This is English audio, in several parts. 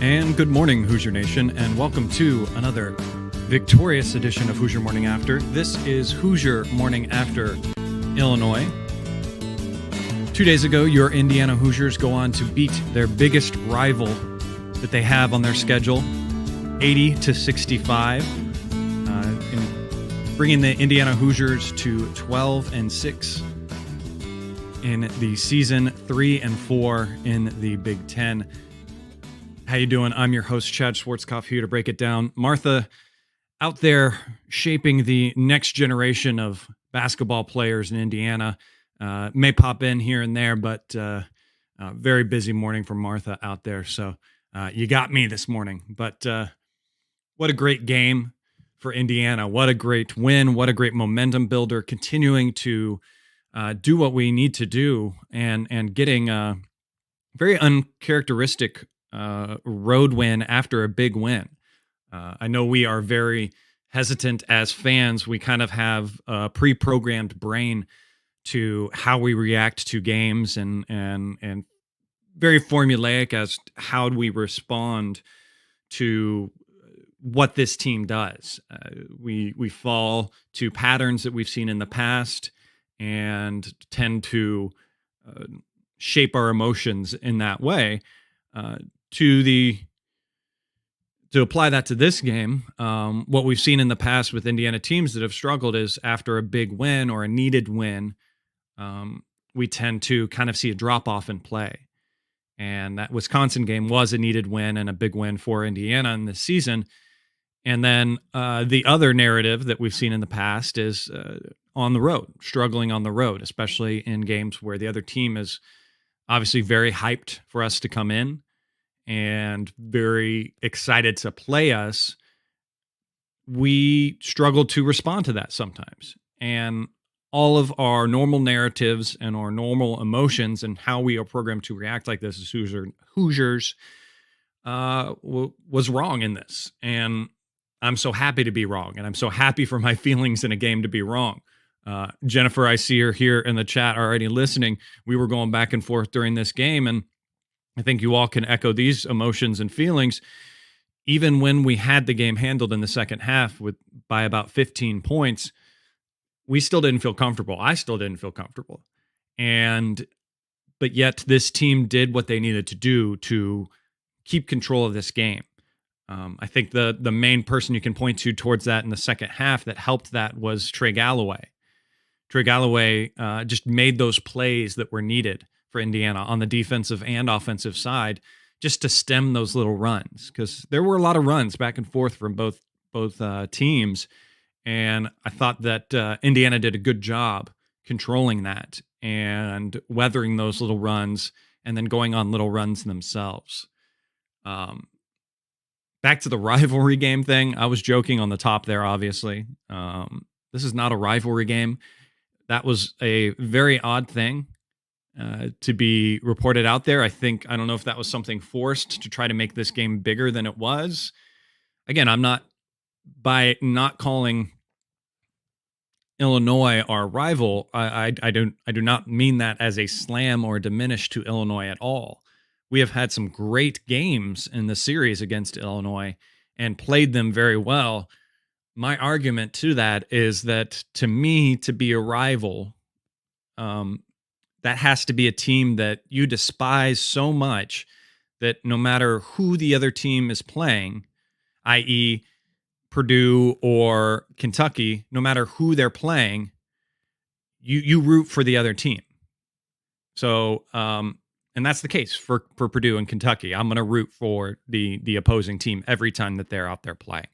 And good morning, Hoosier Nation, and welcome to another victorious edition of Hoosier Morning After. This is Hoosier Morning After, Illinois. 2 days ago, your Indiana Hoosiers go on to beat their biggest rival that they have on their schedule, 80-65, bringing the Indiana Hoosiers to 12-6 in the season, 3-4 in the Big Ten. How you doing? I'm your host, Chad Schwartzkopf, here to break it down. Martha, out there shaping the next generation of basketball players in Indiana, may pop in here and there, but very busy morning for Martha out there. So you got me this morning. But what a great game for Indiana. What a great win. What a great momentum builder, continuing to do what we need to do and getting a very uncharacteristic road win after a big win. I know we are very hesitant as fans. We kind of have a pre-programmed brain to how we react to games and very formulaic as how do we respond to what this team does. We fall to patterns that we've seen in the past and tend to shape our emotions in that way. To apply that to this game, what we've seen in the past with Indiana teams that have struggled is after a big win or a needed win, we tend to kind of see a drop-off in play. And that Wisconsin game was a needed win and a big win for Indiana in this season. And then the other narrative that we've seen in the past is on the road, struggling on the road, especially in games where the other team is obviously very hyped for us to come in and very excited to play us. We struggle to respond to that sometimes. And all of our normal narratives and our normal emotions and how we are programmed to react like this as Hoosiers was wrong in this. And I'm so happy to be wrong. And I'm so happy for my feelings in a game to be wrong. Jennifer, I see her here in the chat already listening. We were going back and forth during this game, and I think you all can echo these emotions and feelings. Even when we had the game handled in the second half by about 15 points, we still didn't feel comfortable. I still didn't feel comfortable. But yet this team did what they needed to do to keep control of this game. I think the main person you can point to towards that in the second half that helped that was Trey Galloway. Trey Galloway just made those plays that were needed for Indiana on the defensive and offensive side, just to stem those little runs, because there were a lot of runs back and forth from both teams, and I thought that Indiana did a good job controlling that and weathering those little runs, and then going on little runs themselves. Back to the rivalry game thing, I was joking on the top there. Obviously, this is not a rivalry game. That was a very odd thing to be reported out there. I don't know if that was something forced to try to make this game bigger than it was. Again, by not calling Illinois our rival, I do not mean that as a slam or diminish to Illinois at all. We have had some great games in the series against Illinois and played them very well. My argument to that is that, to me, to be a rival, that has to be a team that you despise so much that no matter who the other team is playing, i.e. Purdue or Kentucky, no matter who they're playing, you root for the other team. So, and that's the case for Purdue and Kentucky. I'm going to root for the opposing team every time that they're out there playing.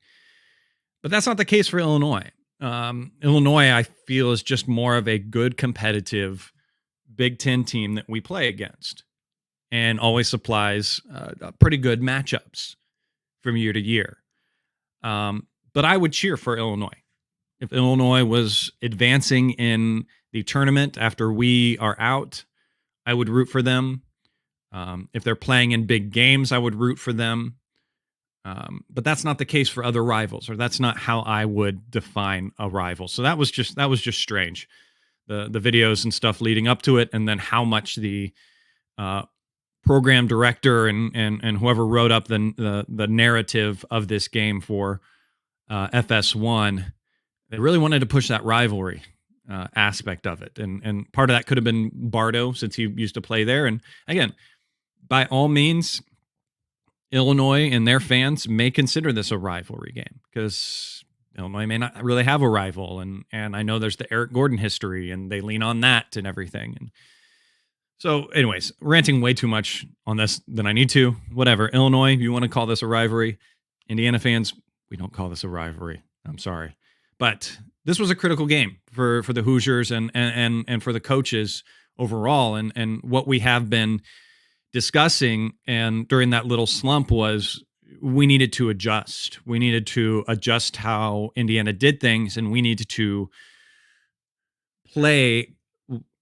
But that's not the case for Illinois. Illinois, I feel, is just more of a good competitive Big Ten team that we play against, and always supplies pretty good matchups from year to year. But I would cheer for Illinois. If Illinois was advancing in the tournament after we are out, I would root for them. If they're playing in big games, I would root for them. But that's not the case for other rivals, or that's not how I would define a rival. So that was just strange. The videos and stuff leading up to it, and then how much the program director and whoever wrote up the narrative of this game for FS1, they really wanted to push that rivalry aspect of it, and part of that could have been Bardo, since he used to play there. And again, by all means, Illinois and their fans may consider this a rivalry game because Illinois may not really have a rival, and I know there's the Eric Gordon history, and they lean on that and everything. And so, anyways, ranting way too much on this than I need to. Whatever, Illinois, you want to call this a rivalry? Indiana fans, we don't call this a rivalry. I'm sorry, but this was a critical game for the Hoosiers and for the coaches overall, and what we have been discussing and during that little slump was we needed to adjust. We needed to adjust how Indiana did things, and we needed to play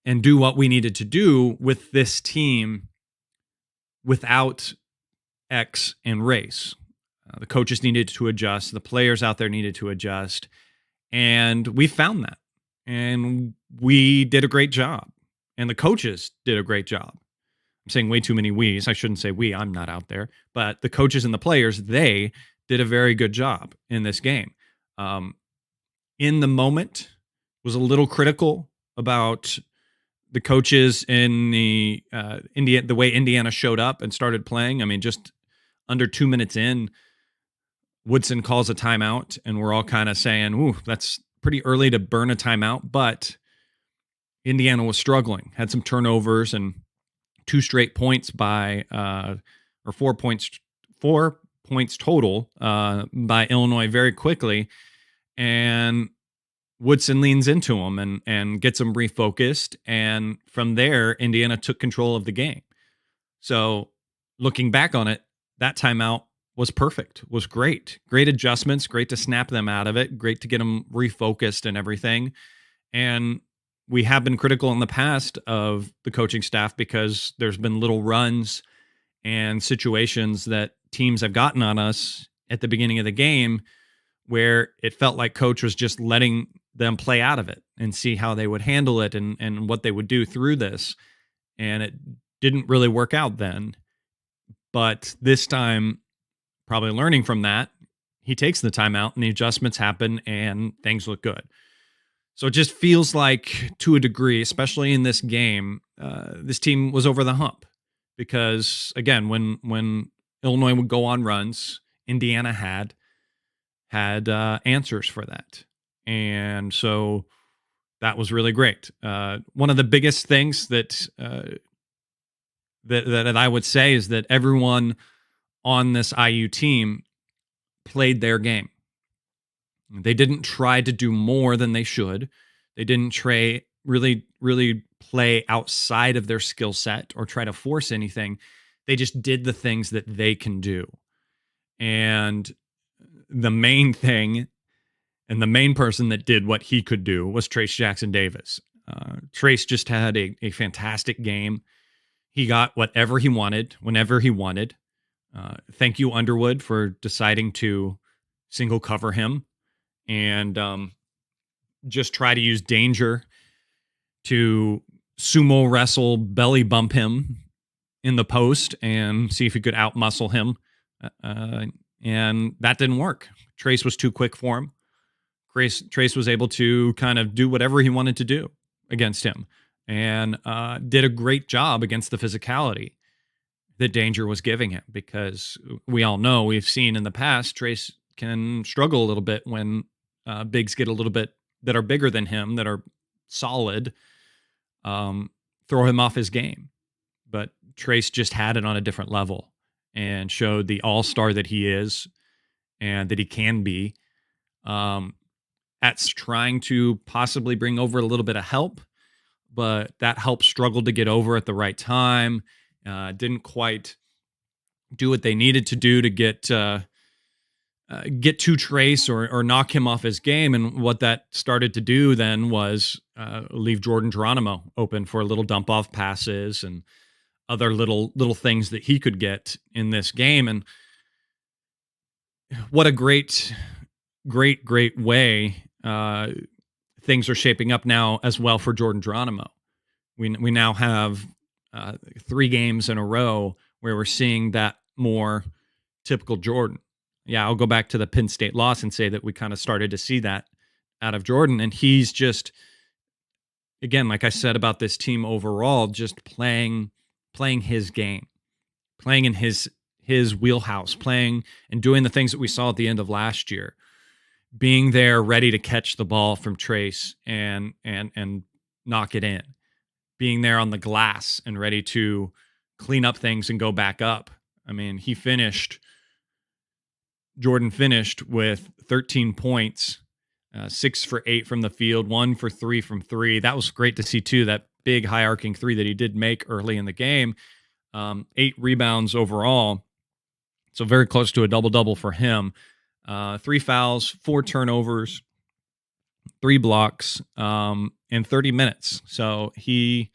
and do what we needed to do with this team without X and race. The coaches needed to adjust. The players out there needed to adjust. And we found that. And we did a great job. And the coaches did a great job. I'm saying way too many we's. I shouldn't say we. I'm not out there. But the coaches and the players, they did a very good job in this game. In the moment, was a little critical about the coaches in the way Indiana showed up and started playing. I mean, just under 2 minutes in, Woodson calls a timeout, and we're all kind of saying, ooh, that's pretty early to burn a timeout. But Indiana was struggling, had some turnovers, and 2 straight points or 4 points total by Illinois very quickly. And Woodson leans into him and gets him refocused. And from there, Indiana took control of the game. So looking back on it, that timeout was perfect, was great. Great adjustments, great to snap them out of it, great to get them refocused and everything. And we have been critical in the past of the coaching staff because there's been little runs and situations that teams have gotten on us at the beginning of the game where it felt like coach was just letting them play out of it and see how they would handle it and what they would do through this. And it didn't really work out then. But this time, probably learning from that, he takes the timeout and the adjustments happen and things look good. So it just feels like, to a degree, especially in this game, this team was over the hump. Because, again, when Illinois would go on runs, Indiana had answers for that. And so that was really great. One of the biggest things that I would say is that everyone on this IU team played their game. They didn't try to do more than they should. They didn't really play outside of their skill set or try to force anything. They just did the things that they can do. And the main thing and the main person that did what he could do was Trace Jackson Davis. Trace just had a fantastic game. He got whatever he wanted, whenever he wanted. Thank you, Underwood, for deciding to single cover him and just try to use danger to sumo wrestle, belly bump him in the post and see if he could outmuscle him. And that didn't work. Trace was too quick for him. Trace was able to kind of do whatever he wanted to do against him and did a great job against the physicality that Danger was giving him, because we all know, we've seen in the past, Trace can struggle a little bit when bigs get a little bit that are bigger than him, that are solid, throw him off his game. But Trace just had it on a different level and showed the all-star that he is and that he can be. At trying to possibly bring over a little bit of help, but that help struggled to get over at the right time. Didn't quite do what they needed to do to get to Trace or knock him off his game. And what that started to do then was leave Jordan Geronimo open for little dump off passes and other little things that he could get in this game. And what a great way things are shaping up now as well for Jordan Geronimo. We now have 3 games in a row where we're seeing that more typical Jordan. Yeah, I'll go back to the Penn State loss and say that we kind of started to see that out of Jordan. And he's just, again, like I said about this team overall, just playing his game, playing in his wheelhouse, playing and doing the things that we saw at the end of last year, being there ready to catch the ball from Trace and knock it in, being there on the glass and ready to clean up things and go back up. I mean, Jordan finished with 13 points, 6 for 8 from the field, 1 for 3 from 3. That was great to see too, that big high arcing 3 that he did make early in the game. 8 rebounds overall. So very close to a double-double for him. 3 fouls, 4 turnovers, 3 blocks, in 30 minutes. So he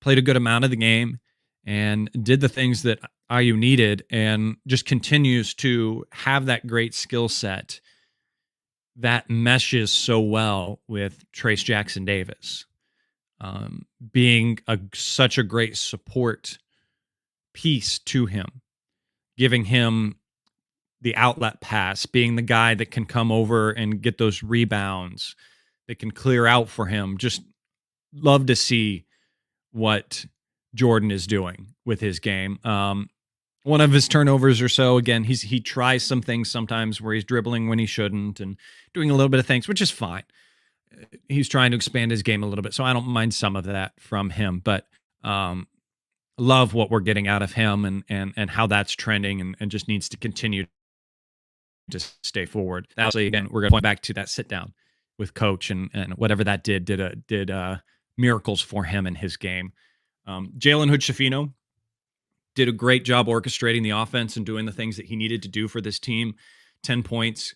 played a good amount of the game and did the things that IU needed, and just continues to have that great skill set that meshes so well with Trace Jackson Davis, being such a great support piece to him, giving him the outlet pass, being the guy that can come over and get those rebounds, that can clear out for him. Just love to see what Jordan is doing with his game. One of his turnovers or so, again, he tries some things sometimes where he's dribbling when he shouldn't and doing a little bit of things, which is fine. He's trying to expand his game a little bit, so I don't mind some of that from him. But love what we're getting out of him and how that's trending, and just needs to continue to stay forward. Actually, again, we're going to point back to that sit down with coach and whatever that did miracles for him in his game. Jalen Hood-Schifino did a great job orchestrating the offense and doing the things that he needed to do for this team. 10 points,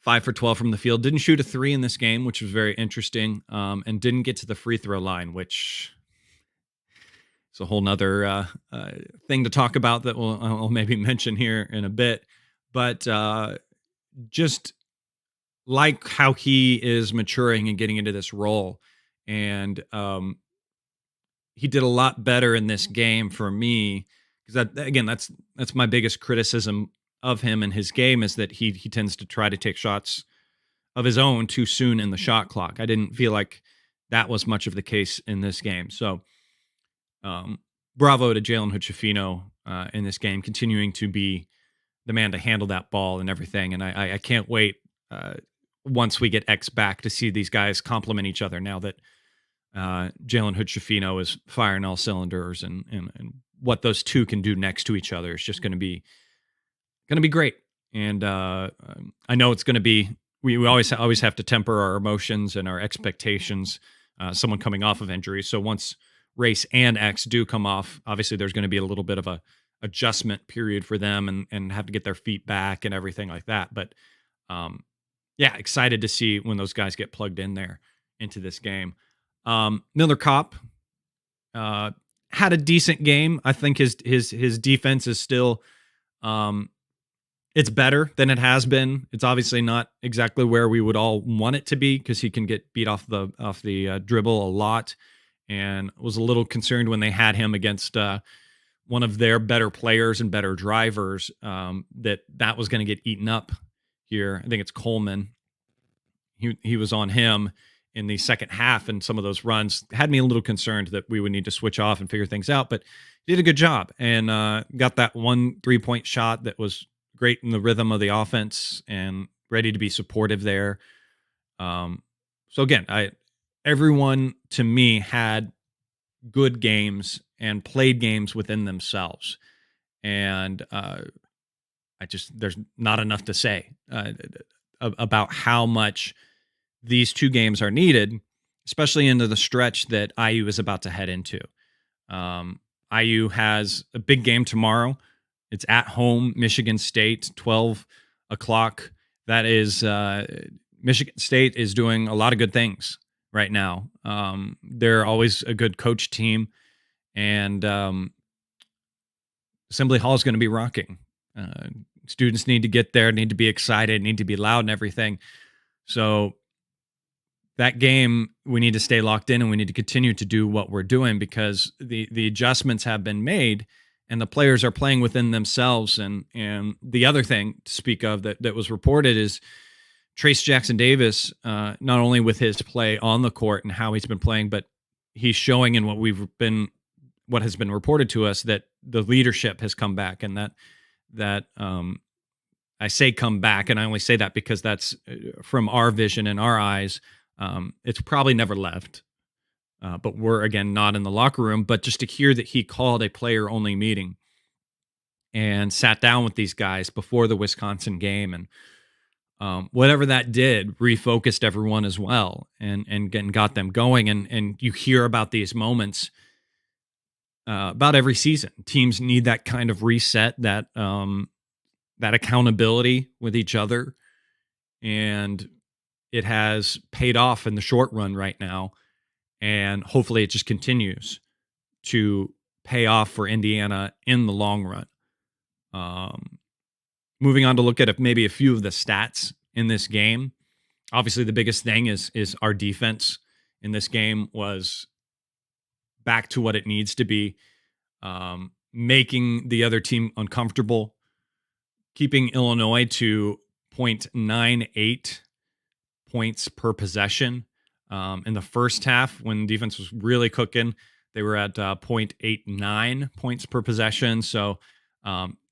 5 for 12 from the field. Didn't shoot a 3 in this game, which was very interesting, and didn't get to the free throw line, which is a whole nother thing to talk about that I'll maybe mention here in a bit. But just like how he is maturing and getting into this role. And he did a lot better in this game for me, because that's my biggest criticism of him and his game, is that he tends to try to take shots of his own too soon in the shot clock. I didn't feel like that was much of the case in this game. So bravo to Jalen Hood-Schifino in this game, continuing to be the man to handle that ball and everything. And I can't wait once we get X back to see these guys complement each other, now that Jalen Hood-Schifino is firing all cylinders, and what those two can do next to each other is just going to be great. And I know it's going to be, we always have to temper our emotions and our expectations, someone coming off of injury. So once Race and X do come off, obviously there's going to be a little bit of a adjustment period for them and have to get their feet back and everything like that. But yeah, excited to see when those guys get plugged in there into this game. Miller Kopp had a decent game. I think his defense is still it's better than it has been. It's obviously not exactly where we would all want it to be, because he can get beat off the dribble a lot, and was a little concerned when they had him against one of their better players and better drivers, that was going to get eaten up here. I think it's Coleman. He was on him in the second half, and some of those runs had me a little concerned that we would need to switch off and figure things out, but he did a good job, and got that 1 3-point shot that was great in the rhythm of the offense and ready to be supportive there. So again, everyone to me had good games and played games within themselves. And there's not enough to say about how much these two games are needed, especially into the stretch that IU is about to head into. IU has a big game tomorrow. It's at home, Michigan State, 12 o'clock. That is, Michigan State is doing a lot of good things right now. They're always a good coach team, and Assembly Hall is going to be rocking. Students need to get there, need to be excited, need to be loud and everything. So that game, we need to stay locked in, and we need to continue to do what we're doing, because the adjustments have been made, and the players are playing within themselves. And the other thing to speak of that was reported is Trace Jackson Davis, not only with his play on the court and how he's been playing, but he's showing in what has been reported to us, that the leadership has come back, and that I say come back, and I only say that because that's from our vision and our eyes. It's probably never left, but we're, again, not in the locker room. But just to hear that he called a player-only meeting and sat down with these guys before the Wisconsin game, and whatever that did, refocused everyone as well, and got them going. And you hear about these moments about every season. Teams need that kind of reset, that accountability with each other, and it has paid off in the short run right now, and hopefully it just continues to pay off for Indiana in the long run. Moving on to look at maybe a few of the stats in this game. Obviously, the biggest thing is our defense in this game was back to what it needs to be, making the other team uncomfortable, keeping Illinois to 0.98 points per possession. In the first half, when defense was really cooking, they were at 0.89 points per possession. So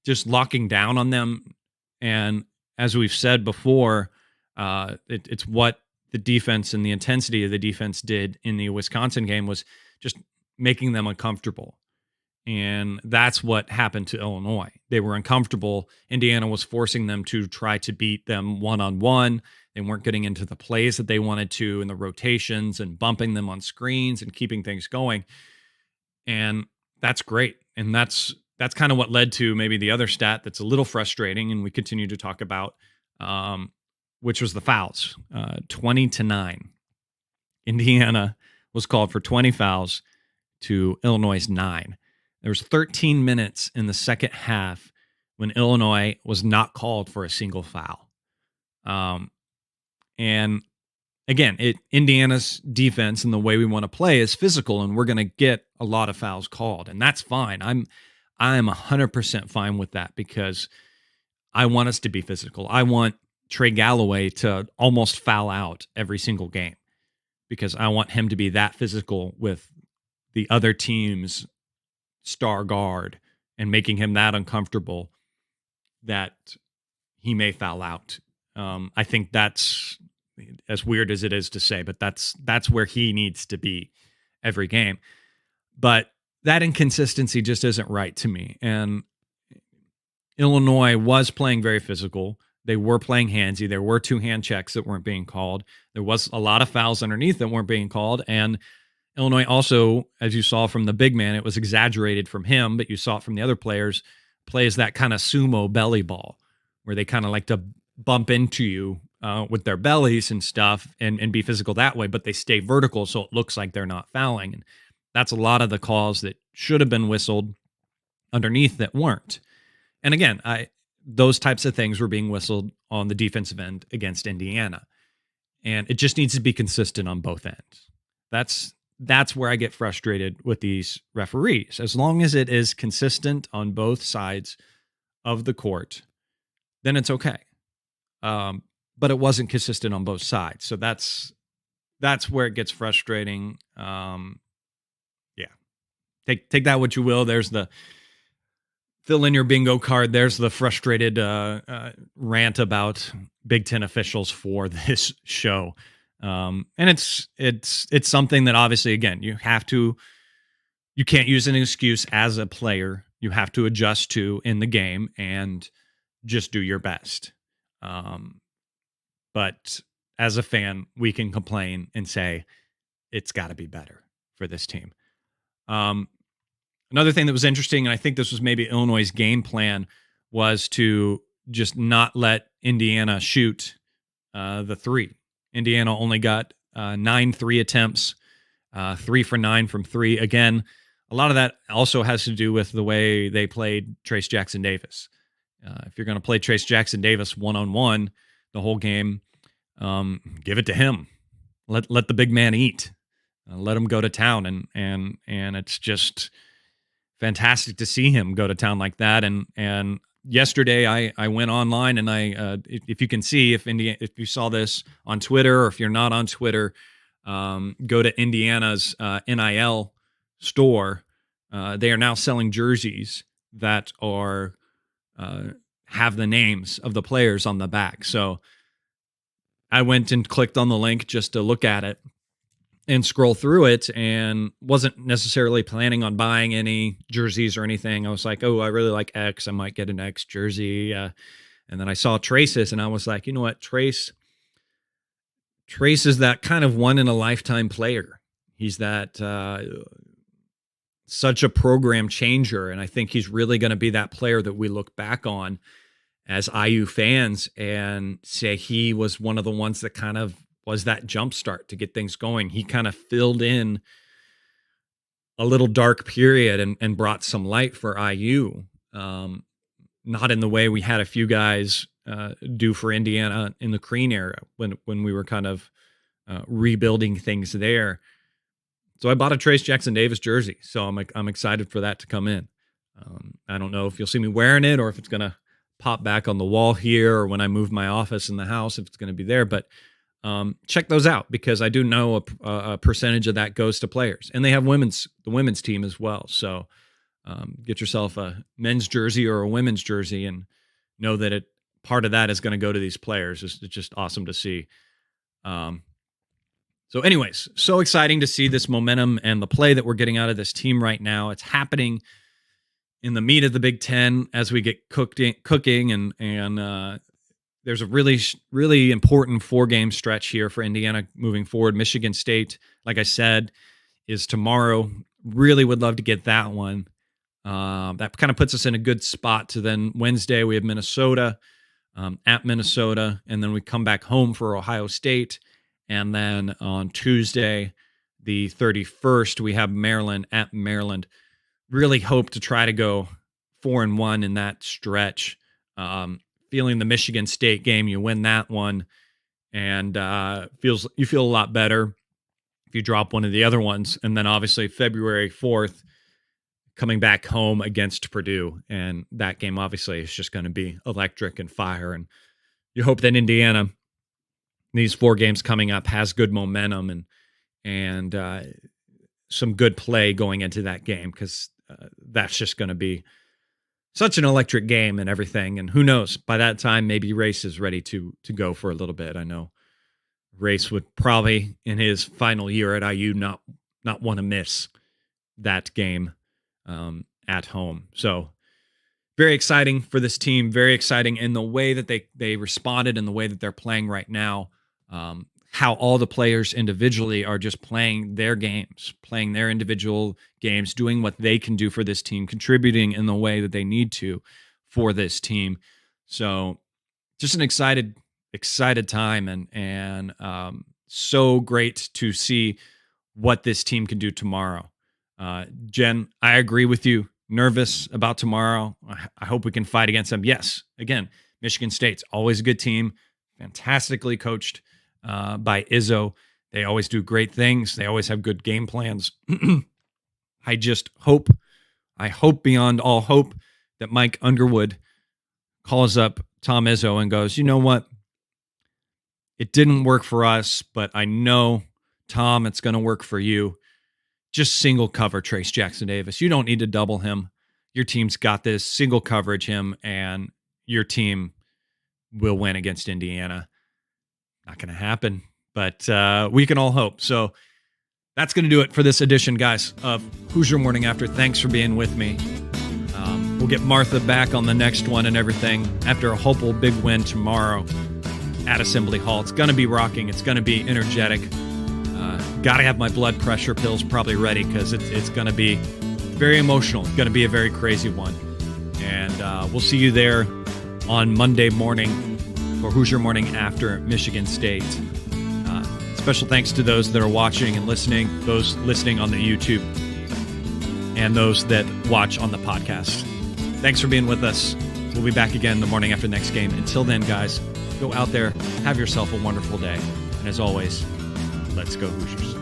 just locking down on them. And as we've said before, it's what the defense and the intensity of the defense did in the Wisconsin game, was just making them uncomfortable. And that's what happened to Illinois. They were uncomfortable. Indiana was forcing them to try to beat them one-on-one. They weren't getting into the plays that they wanted to, in the rotations, and bumping them on screens and keeping things going. And that's great. And that's kind of what led to maybe the other stat that's a little frustrating, and we continue to talk about, which was the fouls. 20-9. Indiana was called for 20 fouls to Illinois' 9. There was 13 minutes in the second half when Illinois was not called for a single foul. And again, Indiana's defense and the way we want to play is physical, and we're going to get a lot of fouls called, and that's fine. I'm 100% fine with that, because I want us to be physical. I want Trey Galloway to almost foul out every single game, because I want him to be that physical with the other team's star guard, and making him that uncomfortable that he may foul out. I think that's, as weird as it is to say, but that's where he needs to be every game. But that inconsistency just isn't right to me. And Illinois was playing very physical. They were playing handsy. There were 2 hand checks that weren't being called. There was a lot of fouls underneath that weren't being called. And Illinois also, as you saw from the big man, it was exaggerated from him, but you saw it from the other players, plays that kind of sumo belly ball, where they kind of like to bump into you with their bellies and stuff, and be physical that way, but they stay vertical, so it looks like they're not fouling. And that's a lot of the calls that should have been whistled underneath that weren't. And again, those types of things were being whistled on the defensive end against Indiana. And it just needs to be consistent on both ends. That's where I get frustrated with these referees. As long as it is consistent on both sides of the court, then it's okay. But it wasn't consistent on both sides. So that's where it gets frustrating. Yeah. Take that what you will. There's the fill in your bingo card. There's the frustrated rant about Big Ten officials for this show. And it's something that obviously, again, you can't use an excuse as a player. You have to adjust to in the game and just do your best. But as a fan, we can complain and say it's got to be better for this team. Another thing that was interesting, and I think this was maybe Illinois' game plan, was to just not let Indiana shoot the 3. Indiana only got 9 3 attempts, 3 for 9 from 3. Again, a lot of that also has to do with the way they played Trace Jackson Davis. If you're going to play Trace Jackson Davis one-on-one the whole game, give it to him. Let the big man eat. Let him go to town, and it's just fantastic to see him go to town like that. And yesterday I went online and if you can see, if you saw this on Twitter, or if you're not on Twitter, go to Indiana's NIL store. They are now selling jerseys that are have the names of the players on the back. So I went and clicked on the link just to look at it and scroll through it, and wasn't necessarily planning on buying any jerseys or anything. I was like, oh, I really like X. I might get an X jersey. And then I saw Trace's, and I was like, you know what? Trace is that kind of one in a lifetime player. He's that such a program changer. And I think he's really going to be that player that we look back on as IU fans and say he was one of the ones that kind of was that jump start to get things going. He kind of filled in a little dark period and brought some light for IU. Not in the way we had a few guys do for Indiana in the Crean era when we were kind of rebuilding things there. So I bought a Trace Jackson Davis jersey. So I'm excited for that to come in. I don't know if you'll see me wearing it or if it's going to pop back on the wall here, or when I move my office in the house, if it's going to be there. But check those out, because I do know a percentage of that goes to players, and they have the women's team as well. So get yourself a men's jersey or a women's jersey and know that part of that is going to go to these players. It's just awesome to see. So anyways, so exciting to see this momentum and the play that we're getting out of this team right now. It's happening in the meat of the Big Ten as we get cooking, and there's a really, really important 4-game stretch here for Indiana moving forward. Michigan State, like I said, is tomorrow. Really would love to get that one. That kind of puts us in a good spot to then Wednesday we have Minnesota at Minnesota, and then we come back home for Ohio State. And then on Tuesday, the 31st, we have Maryland at Maryland. Really hope to try to go 4-1 in that stretch. Feeling the Michigan State game, you win that one, and you feel a lot better if you drop one of the other ones. And then obviously February 4th, coming back home against Purdue, and that game obviously is just going to be electric and fire. And you hope that Indiana, these 4 games coming up, has good momentum and some good play going into that game, because that's just going to be such an electric game and everything. And who knows, by that time, maybe Race is ready to go for a little bit. I know Race would probably, in his final year at IU, not want to miss that game at home. So very exciting for this team, very exciting in the way that they responded and the way that they're playing right now. How all the players individually are just playing their games, playing their individual games, doing what they can do for this team, contributing in the way that they need to for this team. So just an excited time, and so great to see what this team can do tomorrow. Jen, I agree with you. Nervous about tomorrow. I hope we can fight against them. Yes, again, Michigan State's always a good team, fantastically coached by Izzo. They always do great things. They always have good game plans. I hope beyond all hope that Mike Underwood calls up Tom Izzo and goes, you know what? It didn't work for us, but I know, Tom, it's going to work for you. Just single cover Trace Jackson Davis. You don't need to double him. Your team's got this. Single coverage him, and your team will win against Indiana. Not going to happen, but we can all hope. So that's going to do it for this edition, guys, of Hoosier Morning After. Thanks for being with me. We'll get Martha back on the next one and everything after a hopeful big win tomorrow at Assembly Hall. It's going to be rocking. It's going to be energetic. Got to have my blood pressure pills probably ready, because it's going to be very emotional. It's going to be a very crazy one. And we'll see you there on Monday morning for Hoosier Morning After Michigan State. Special thanks to those that are watching and listening, those listening on the YouTube, and those that watch on the podcast. Thanks for being with us. We'll be back again the morning after next game. Until then, guys, go out there, have yourself a wonderful day. And as always, let's go Hoosiers.